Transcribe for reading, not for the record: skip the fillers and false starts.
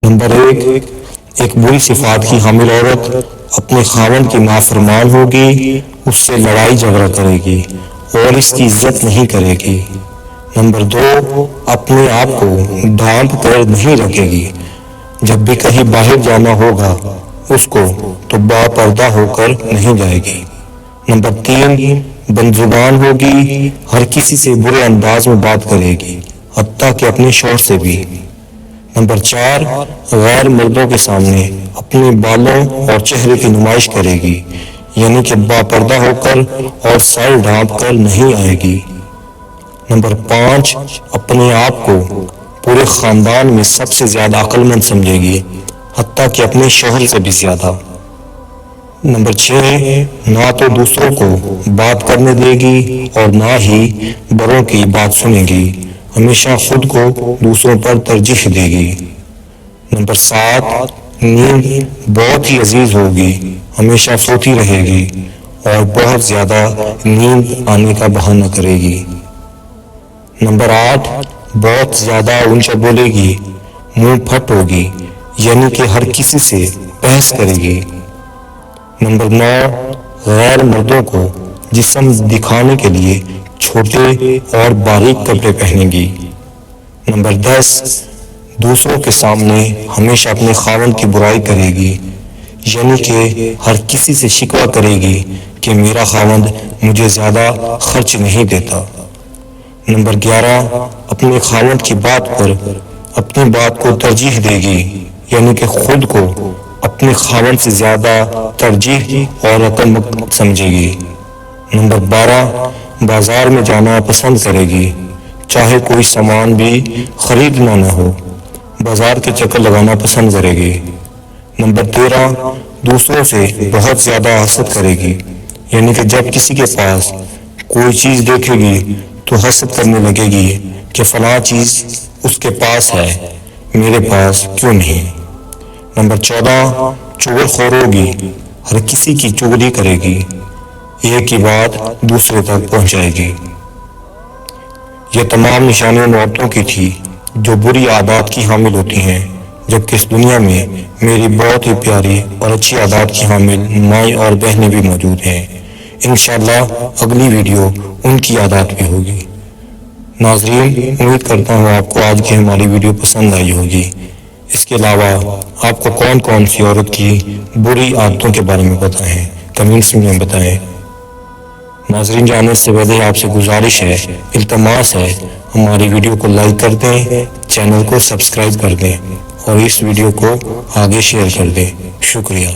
Number 1، ایک بری صفات کی حامل عورت اپنے خاوند کی نافرمان ہوگی، اس سے لڑائی جھگڑا کرے گی اور اس کی عزت نہیں کرے گی۔ نمبر 2، اپنے آپ کو ڈھانپ کر نہیں رکھے گی، جب بھی کہیں باہر جانا ہوگا اس کو تو با پردہ ہو کر نہیں جائے گی۔ نمبر 3، بد زبان ہوگی، ہر کسی سے برے انداز میں بات کرے گی، حتیٰ کہ اپنے شوہر سے بھی۔ نمبر 4، غیر مردوں کے سامنے اپنے بالوں اور چہرے کی نمائش کرے گی، یعنی کہ با پردہ ہو کر اور سر ڈھانپ کر نہیں آئے گی۔ نمبر 5، اپنے آپ کو پورے خاندان میں سب سے زیادہ عقل مند سمجھے گی، حتیٰ کہ اپنے شوہر سے بھی زیادہ۔ نمبر 6، نہ تو دوسروں کو بات کرنے دے گی اور نہ ہی بڑوں کی بات سنے گی، ہمیشہ خود کو دوسروں پر ترجیح دے گی۔ نمبر 7، نیند بہت ہی عزیز ہوگی، ہمیشہ سوتی رہے گی اور بہت زیادہ نیند آنے کا بہانہ کرے گی۔ نمبر 8، بہت زیادہ اونچا بولے گی، منہ پھٹ ہوگی، یعنی کہ ہر کسی سے بحث کرے گی۔ نمبر 9، غیر مردوں کو جسم دکھانے کے لیے چھوٹے اور باریک کپڑے پہنے گی۔ نمبر 10، دوسروں کے سامنے ہمیشہ اپنے خاوند کی برائی کرے گی، یعنی کہ ہر کسی سے شکوہ کرے گی کہ میرا خاوند مجھے زیادہ خرچ نہیں دیتا۔ نمبر 11، اپنے خاوند کی بات پر اپنی بات کو ترجیح دے گی، یعنی کہ خود کو اپنے خاوند سے زیادہ ترجیح اور عقل مند سمجھے گی۔ نمبر 12، بازار میں جانا پسند کرے گی، چاہے کوئی سامان بھی خریدنا نہ ہو، بازار کے چکر لگانا پسند کرے گی۔ نمبر 13، دوسروں سے بہت زیادہ حسد کرے گی، یعنی کہ جب کسی کے پاس کوئی چیز دیکھے گی تو حسد کرنے لگے گی کہ فلاں چیز اس کے پاس ہے، میرے پاس کیوں نہیں۔ نمبر 14، چغل خور ہوگی، ہر کسی کی چغلی کرے گی، ایک ہی بات دوسرے تک پہنچائے گی۔ یہ تمام نشانیاں ان عورتوں کی تھی جو بری عادات کی حامل ہوتی ہیں، جبکہ اس دنیا میں میری بہت ہی پیاری اور اچھی عادات کی حامل مائیں اور بہنیں بھی موجود ہیں۔ انشاءاللہ اگلی ویڈیو ان کی عادات بھی ہوگی۔ ناظرین، امید کرتا ہوں آپ کو آج کی ہماری ویڈیو پسند آئی ہوگی۔ اس کے علاوہ آپ کو کون کون سی عورت کی بری عادتوں کے بارے میں پتہ ہے، کمنٹس میں بتائیں۔ ناظرین، جانے سے پہلے آپ سے گزارش ہے، التماس ہے، ہماری ویڈیو کو لائک کر دیں، چینل کو سبسکرائب کر دیں اور اس ویڈیو کو آگے شیئر کر دیں۔ شکریہ۔